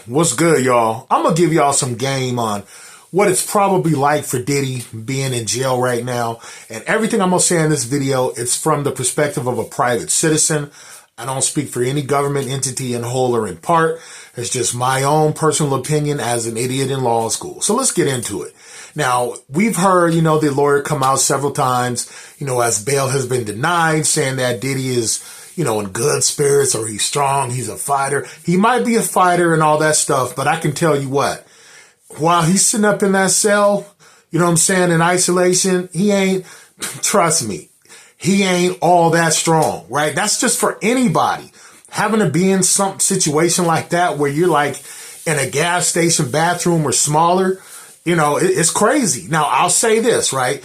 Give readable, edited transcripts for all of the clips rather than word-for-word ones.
What's good, y'all? I'm going to give y'all some game on what it's probably like for Diddy being in jail right now. And everything I'm going to say in this video, it's from the perspective of a private citizen. I don't speak for any government entity in whole or in part. It's just my own personal opinion as an idiot in law school. So let's get into it. Now, we've heard, the lawyer come out several times, as bail has been denied, saying that Diddy is, in good spirits or he's strong, he's a fighter. He might be a fighter and all that stuff, but I can tell you what, while he's sitting up in that cell, in isolation, he ain't, trust me, he ain't all that strong, right? That's just for anybody. Having to be in some situation like that where you're like in a gas station bathroom or smaller, it's crazy. Now, I'll say this, right?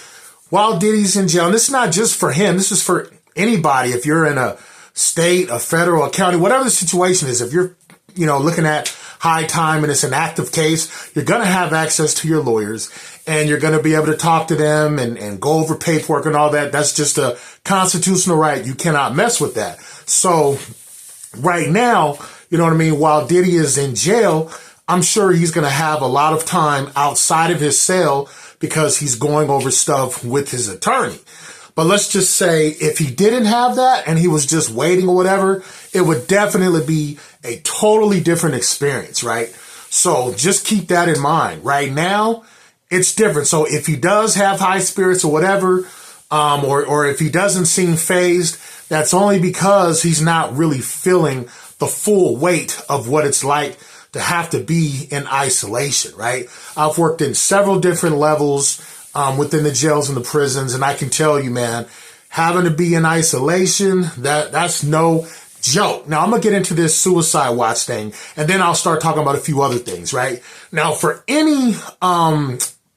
While Diddy's in jail, and this is not just for him, this is for anybody. If you're in a state, a federal, a county, whatever the situation is, if you're, looking at high time and it's an active case, you're going to have access to your lawyers and you're going to be able to talk to them and go over paperwork and all that. That's just a constitutional right. You cannot mess with that. So right now, while Diddy is in jail, I'm sure he's going to have a lot of time outside of his cell because he's going over stuff with his attorney. But let's just say if he didn't have that and he was just waiting or whatever, it would definitely be a totally different experience, right? So just keep that in mind. Right now, it's different. So if he does have high spirits or whatever, or if he doesn't seem fazed, that's only because he's not really feeling the full weight of what it's like to have to be in isolation, right? I've worked in several different levels within the jails and the prisons, and I can tell you, man, having to be in isolation, that's no joke. Now, I'm going to get into this suicide watch thing, and then I'll start talking about a few other things, right? Now, for any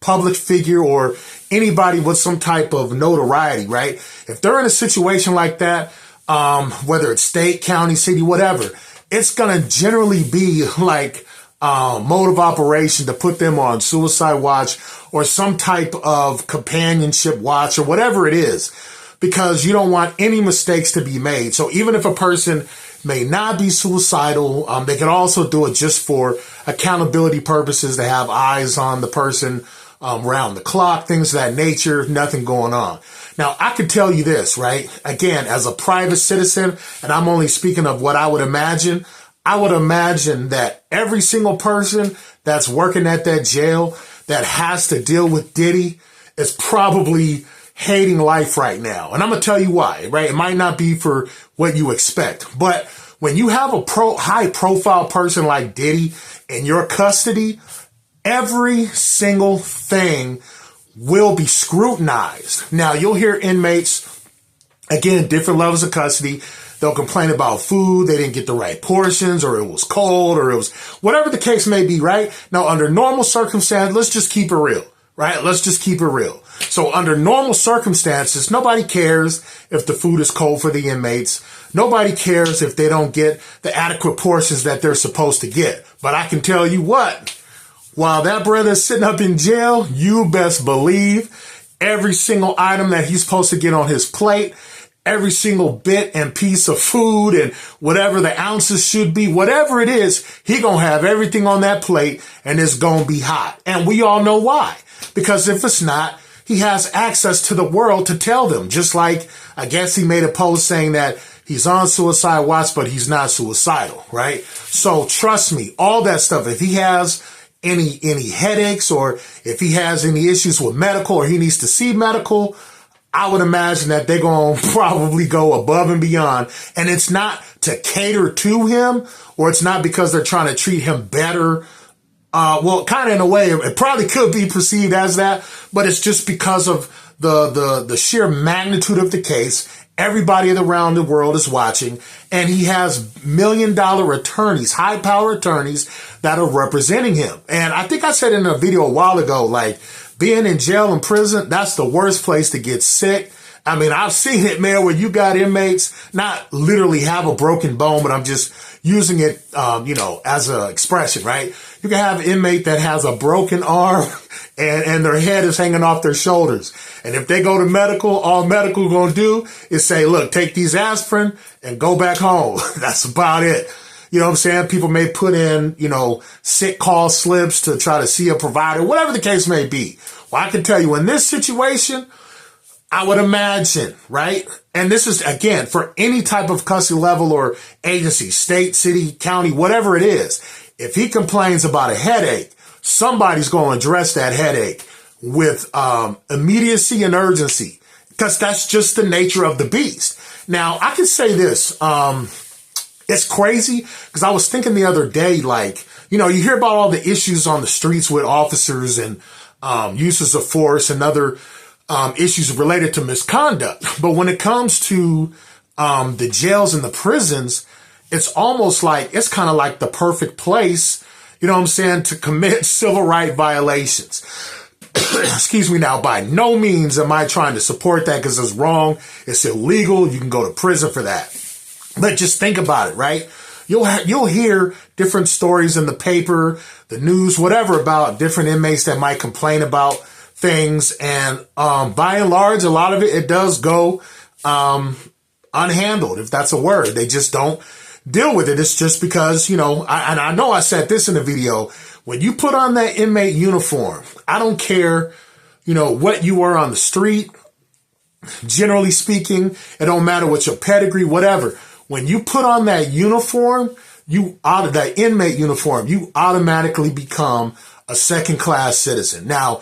public figure or anybody with some type of notoriety, right? If they're in a situation like that, whether it's state, county, city, whatever, it's going to generally be like mode of operation to put them on suicide watch or some type of companionship watch or whatever it is, because you don't want any mistakes to be made. So even if a person may not be suicidal, they can also do it just for accountability purposes, to have eyes on the person around the clock, things of that nature, nothing going on. Now, I can tell you this, right? Again, as a private citizen, and I'm only speaking of what I would imagine that every single person that's working at that jail that has to deal with Diddy is probably hating life right now. And I'm going to tell you why, right? It might not be for what you expect, but when you have a high profile person like Diddy in your custody, every single thing will be scrutinized. Now, you'll hear inmates, again, different levels of custody. They'll complain about food, they didn't get the right portions, or it was cold, or it was whatever the case may be, right? Now, under normal circumstances, let's just keep it real, right? Let's just keep it real. So under normal circumstances, nobody cares if the food is cold for the inmates. Nobody cares if they don't get the adequate portions that they're supposed to get. But I can tell you what, while that brother's sitting up in jail, you best believe every single item that he's supposed to get on his plate, every single bit and piece of food and whatever the ounces should be, whatever it is, he gonna have everything on that plate and it's gonna be hot. And we all know why. Because if it's not, he has access to the world to tell them. Just like, I guess he made a post saying that he's on suicide watch, but he's not suicidal, right? So trust me, all that stuff, if he has any headaches or if he has any issues with medical or he needs to see medical, I would imagine that they're going to probably go above and beyond. And it's not to cater to him, or it's not because they're trying to treat him better. Well, kind of in a way, it probably could be perceived as that, but it's just because of the sheer magnitude of the case. Everybody around the world is watching, and he has $1 million attorneys, high-power attorneys that are representing him. And I think I said in a video a while ago, like, being in jail and prison, that's the worst place to get sick. I mean, I've seen it, man, where you got inmates not literally have a broken bone, but I'm just using it, as an expression, right? You can have an inmate that has a broken arm and their head is hanging off their shoulders. And if they go to medical, all medical going to do is say, look, take these aspirin and go back home. That's about it. You know what I'm saying? People may put in, sick call slips to try to see a provider, whatever the case may be. Well, I can tell you in this situation, I would imagine, right? And this is, again, for any type of custody level or agency, state, city, county, whatever it is. If he complains about a headache, somebody's going to address that headache with immediacy and urgency, because that's just the nature of the beast. Now, I can say this. It's crazy because I was thinking the other day, like, you hear about all the issues on the streets with officers and uses of force and other issues related to misconduct. But when it comes to the jails and the prisons, it's almost like it's kind of like the perfect place, to commit civil rights violations. Excuse me. Now, by no means am I trying to support that because it's wrong. It's illegal. You can go to prison for that. But just think about it, right? You'll hear different stories in the paper, the news, whatever, about different inmates that might complain about things. And by and large, a lot of it does go unhandled, if that's a word. They just don't deal with it. It's just because, and I know I said this in the video, when you put on that inmate uniform, I don't care, what you were on the street. Generally speaking, it don't matter what your pedigree, whatever. When you put on that uniform, that inmate uniform, you automatically become a second-class citizen. Now,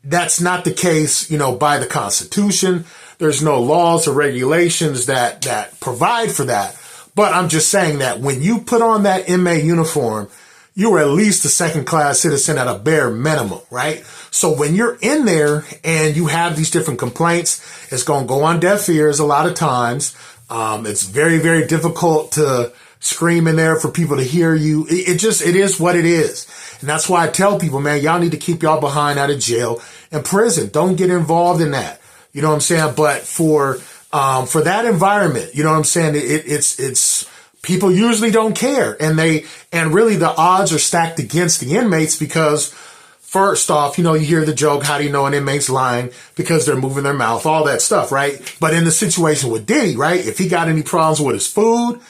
that's not the case, by the Constitution. There's no laws or regulations that provide for that. But I'm just saying that when you put on that inmate uniform, you are at least a second-class citizen at a bare minimum, right? So when you're in there and you have these different complaints, it's going to go on deaf ears a lot of times. It's very, very difficult to scream in there for people to hear you. It is what it is. And that's why I tell people, man, y'all need to keep y'all behind out of jail and prison. Don't get involved in that. You know what I'm saying? But for that environment, you know what I'm saying? It's people usually don't care, and really the odds are stacked against the inmates because first off, you hear the joke, how do you know an inmate's lying? Because they're moving their mouth, all that stuff, right? But in the situation with Diddy, right? If he got any problems with his food,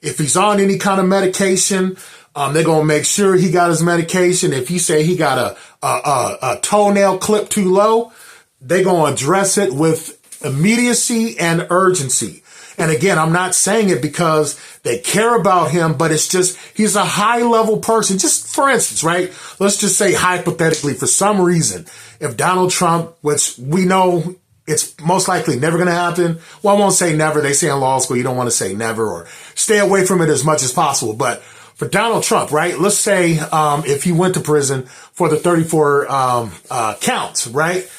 if he's on any kind of medication, they're going to make sure he got his medication. If he say he got a toenail clipped too low, they're going to address it with immediacy and urgency. And again, I'm not saying it because they care about him, but it's just, he's a high level person. Just for instance, right? Let's just say hypothetically, for some reason, if Donald Trump, which we know it's most likely never going to happen. Well, I won't say never. They say in law school, you don't want to say never or stay away from it as much as possible. But for Donald Trump, right? Let's say, if he went to prison for the 34, counts, right?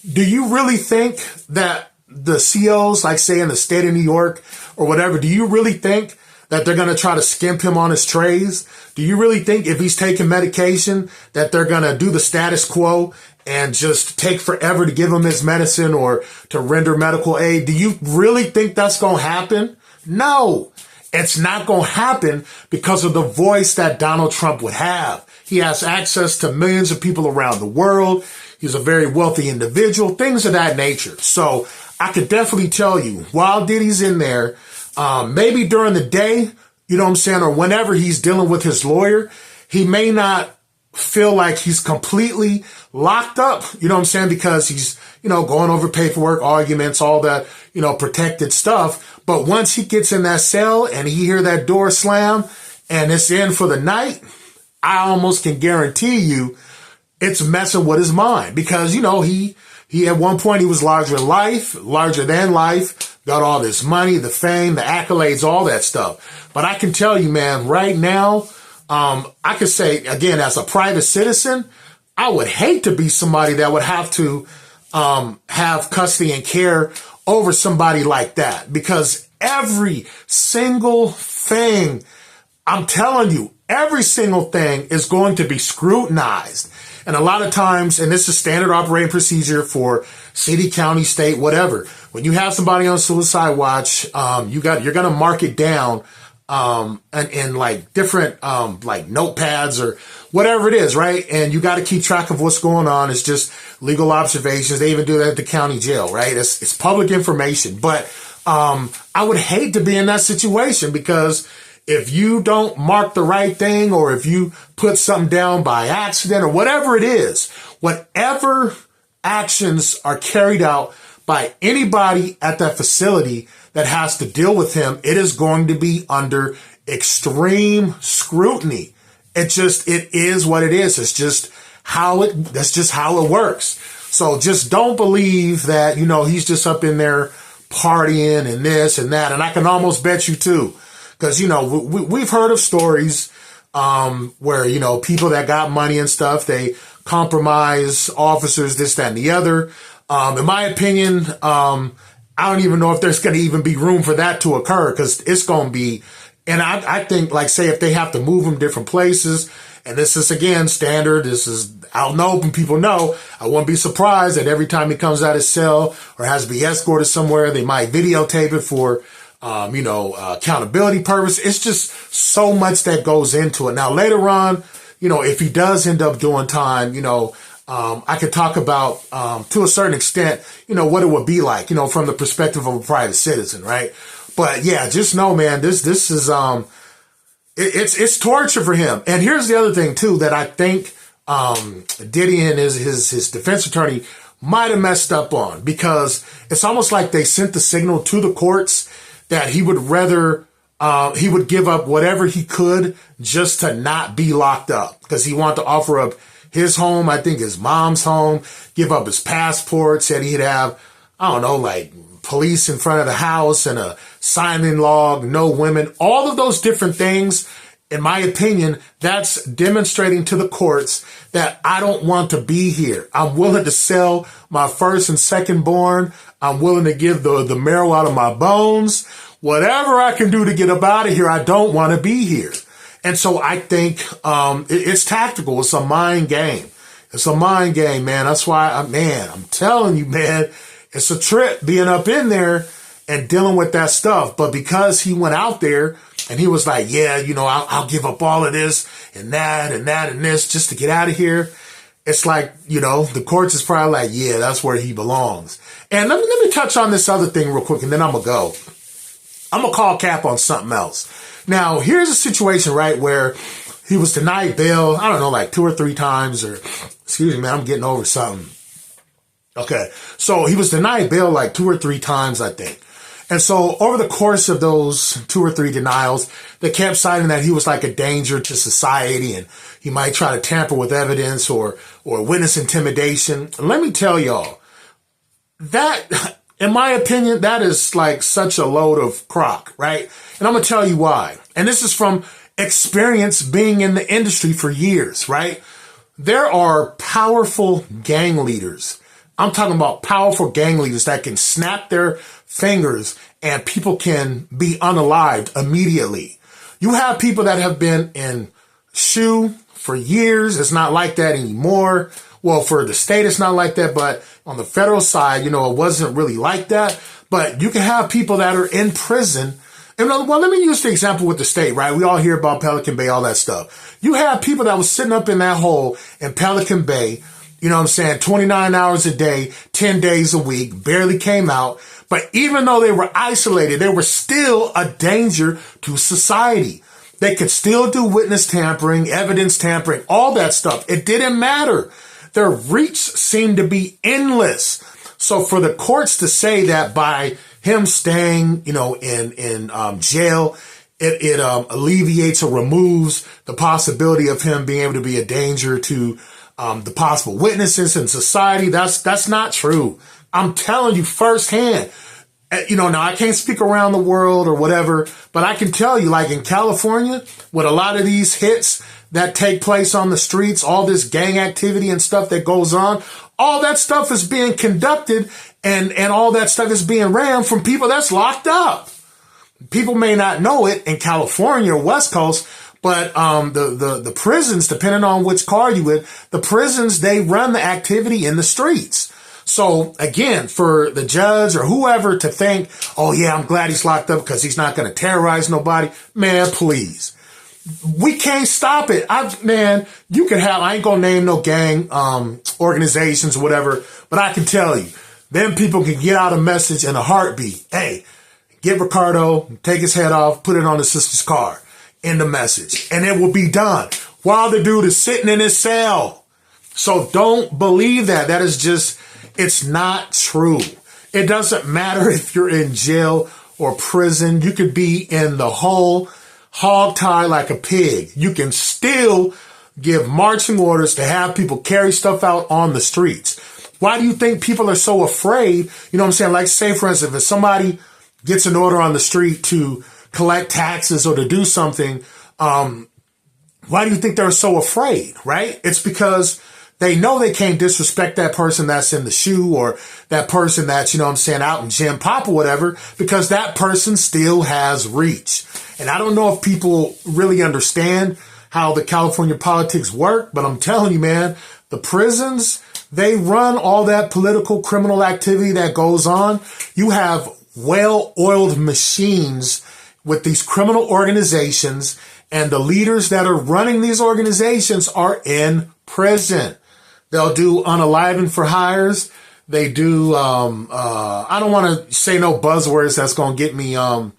Do you really think that the COs, like say in the state of New York or whatever, do you really think that they're going to try to skimp him on his trays? Do you really think if he's taking medication that they're going to do the status quo and just take forever to give him his medicine or to render medical aid? Do you really think that's going to happen? No, it's not going to happen because of the voice that Donald Trump would have. He has access to millions of people around the world. He's a very wealthy individual, things of that nature. So I could definitely tell you, while Diddy's in there, maybe during the day, you know what I'm saying, or whenever he's dealing with his lawyer, he may not feel like he's completely locked up, you know what I'm saying, because he's, going over paperwork, arguments, all that, protected stuff. But once he gets in that cell and he hear that door slam and it's in for the night, I almost can guarantee you it's messing with his mind because, he at one point he was larger than life, got all this money, the fame, the accolades, all that stuff. But I can tell you, man, right now, I could say, again, as a private citizen, I would hate to be somebody that would have to have custody and care over somebody like that because every single thing, I'm telling you, every single thing is going to be scrutinized. And a lot of times, and this is standard operating procedure for city, county, state, whatever. When you have somebody on suicide watch, you're going to mark it down, and like different, like notepads or whatever it is, right? And you got to keep track of what's going on. It's just legal observations. They even do that at the county jail, right? It's public information. But, I would hate to be in that situation because if you don't mark the right thing, or if you put something down by accident, or whatever it is, whatever actions are carried out by anybody at that facility that has to deal with him, it is going to be under extreme scrutiny. It is what it is. That's just how it works. So just don't believe that, he's just up in there partying and this and that. And I can almost bet you too, because, we've heard of stories, where, people that got money and stuff, they compromise officers, this, that, and the other. In my opinion, I don't even know if there's going to even be room for that to occur, because it's going to be, and I think, like, say if they have to move them different places, and this is, again, standard, this is out in the open, people know, I wouldn't be surprised that every time he comes out of his cell or has to be escorted somewhere, they might videotape it for, accountability purpose. It's just so much that goes into it. Now, later on, if he does end up doing time, I could talk about, to a certain extent, what it would be like, from the perspective of a private citizen, right? But yeah, just know, man, this is, it's torture for him. And here's the other thing too, that I think, Diddy and his defense attorney might have messed up on, because it's almost like they sent the signal to the courts that he would rather, he would give up whatever he could just to not be locked up, because he wanted to offer up his home, I think his mom's home, give up his passport, said he'd have, I don't know, like police in front of the house and a sign-in log, no women, all of those different things. In my opinion, that's demonstrating to the courts that I don't want to be here. I'm willing to sell my first and second born. I'm willing to give the marrow out of my bones. Whatever I can do to get up out of here, I don't want to be here. And so I think it's tactical. It's a mind game. It's a mind game, man. That's why, I'm telling you, man, it's a trip being up in there and dealing with that stuff. But because he went out there and he was like, yeah, I'll give up all of this and that and that and this just to get out of here. It's like, the courts is probably like, yeah, that's where he belongs. And let me touch on this other thing real quick, and then I'm going to go. I'm going to call cap on something else. Now, here's a situation, right, where he was denied bail, I don't know, like 2 or 3 times, or, excuse me, man, I'm getting over something. Okay, so he was denied bail like 2 or 3 times, I think. And so over the course of those 2 or 3 denials, they kept citing that he was like a danger to society and he might try to tamper with evidence or witness intimidation. And let me tell y'all, that, in my opinion, that is like such a load of crock, right? And I'm going to tell you why. And this is from experience being in the industry for years, right? There are powerful gang leaders. I'm talking about powerful gang leaders that can snap their fingers and people can be unalived immediately. You have people that have been in SHU for years. It's not like that anymore. Well, for the state, it's not like that. But on the federal side, it wasn't really like that. But you can have people that are in prison. And well, let me use the example with the state, right? We all hear about Pelican Bay, all that stuff. You have people that was sitting up in that hole in Pelican Bay, 29 hours a day, 10 days a week, barely came out. But even though they were isolated, they were still a danger to society. They could still do witness tampering, evidence tampering, all that stuff. It didn't matter. Their reach seemed to be endless. So for the courts to say that by him staying, in jail, it alleviates or removes the possibility of him being able to be a danger to the possible witnesses in society, that's not true. I'm telling you firsthand. Now I can't speak around the world or whatever, but I can tell you, like in California, with a lot of these hits that take place on the streets, all this gang activity and stuff that goes on, all that stuff is being conducted and all that stuff is being ran from people that's locked up. People may not know it in California or West Coast, but the prisons, depending on which car you with, the prisons, they run the activity in the streets. So again, for the judge or whoever to think, oh yeah, I'm glad he's locked up because he's not going to terrorize nobody. Man, please. We can't stop it. You can have, I ain't going to name no gang organizations or whatever, but I can tell you, then people can get out a message in a heartbeat. Hey, get Ricardo, take his head off, put it on his sister's car. in the message, and it will be done while the dude is sitting in his cell. So don't believe that. That is just, it's not true. It doesn't matter if you're in jail or prison. You could be in the hole, hog tied like a pig. You can still give marching orders to have people carry stuff out on the streets. Why do you think people are so afraid? You know what I'm saying? Like, say, for instance, if somebody gets an order on the street to collect taxes or to do something, why do you think they're so afraid, right? It's because they know they can't disrespect that person that's in the shoe or that person that's, you know what I'm saying, out in Gym Pop or whatever, because that person still has reach. And I don't know if people really understand how the California politics work, but I'm telling you, man, the prisons, they run all that political criminal activity that goes on. You have well-oiled machines with these criminal organizations, and the leaders that are running these organizations are in prison. They'll do unaliving for hires. They do, I don't want to say no buzzwords that's going to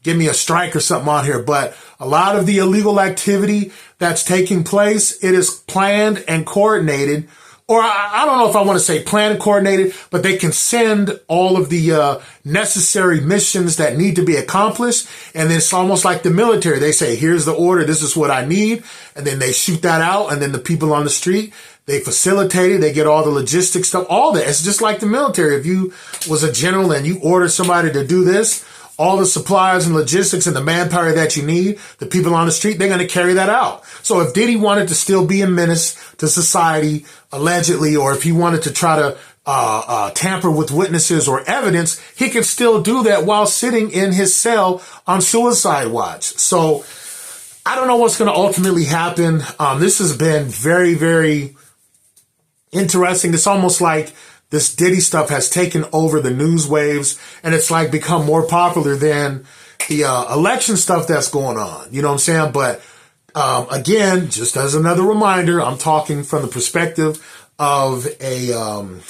give me a strike or something on here, but a lot of the illegal activity that's taking place, it is planned and coordinated. Or I don't know if I want to say planned and coordinated, but they can send all of the necessary missions that need to be accomplished. And then it's almost like the military. They say, here's the order. This is what I need. And then they shoot that out. And then the people on the street, they facilitate it. They get all the logistics stuff, all that. It's just like the military. If you was a general and you order somebody to do this, all the supplies and logistics and the manpower that you need, the people on the street, they're going to carry that out. So if Diddy wanted to still be a menace to society, allegedly, or if he wanted to try to tamper with witnesses or evidence, he could still do that while sitting in his cell on suicide watch. So I don't know what's going to ultimately happen. This has been very, very interesting. It's almost like this Diddy stuff has taken over the news waves, and it's like become more popular than the election stuff that's going on. You know what I'm saying? But again, just as another reminder, I'm talking from the perspective of a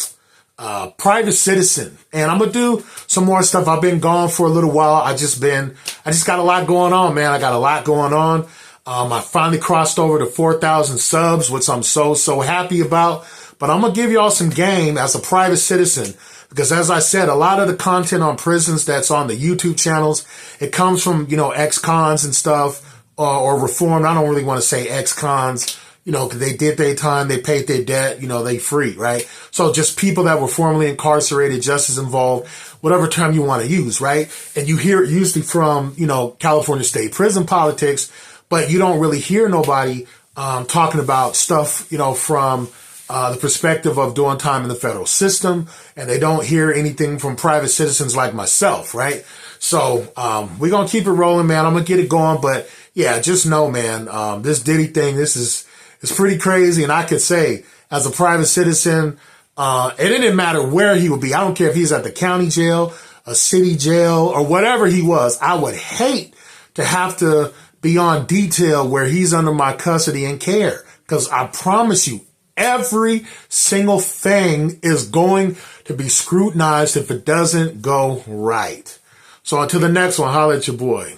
private citizen, and I'm gonna do some more stuff. I've been gone for a little while. I just got a lot going on, man. I got a lot going on. I finally crossed over to 4,000 subs, which I'm so happy about. But I'm going to give y'all some game as a private citizen, because as I said, a lot of the content on prisons that's on the YouTube channels, it comes from, you know, ex-cons and stuff, or reformed. I don't really want to say ex-cons, you know, because they did their time, they paid their debt, you know, they free, right? So just people that were formerly incarcerated, justice involved, whatever term you want to use, right? And you hear it usually from, you know, California state prison politics, but you don't really hear nobody talking about stuff, you know, from the perspective of doing time in the federal system, and they don't hear anything from private citizens like myself, right? So we're going to keep it rolling, man. I'm going to get it going, but yeah, just know, man, this Diddy thing, it's pretty crazy, and I could say, as a private citizen, it didn't matter where he would be. I don't care if he's at the county jail, a city jail, or whatever he was. I would hate to have to be on detail where he's under my custody and care, because I promise you, every single thing is going to be scrutinized if it doesn't go right. So until the next one, holla at your boy.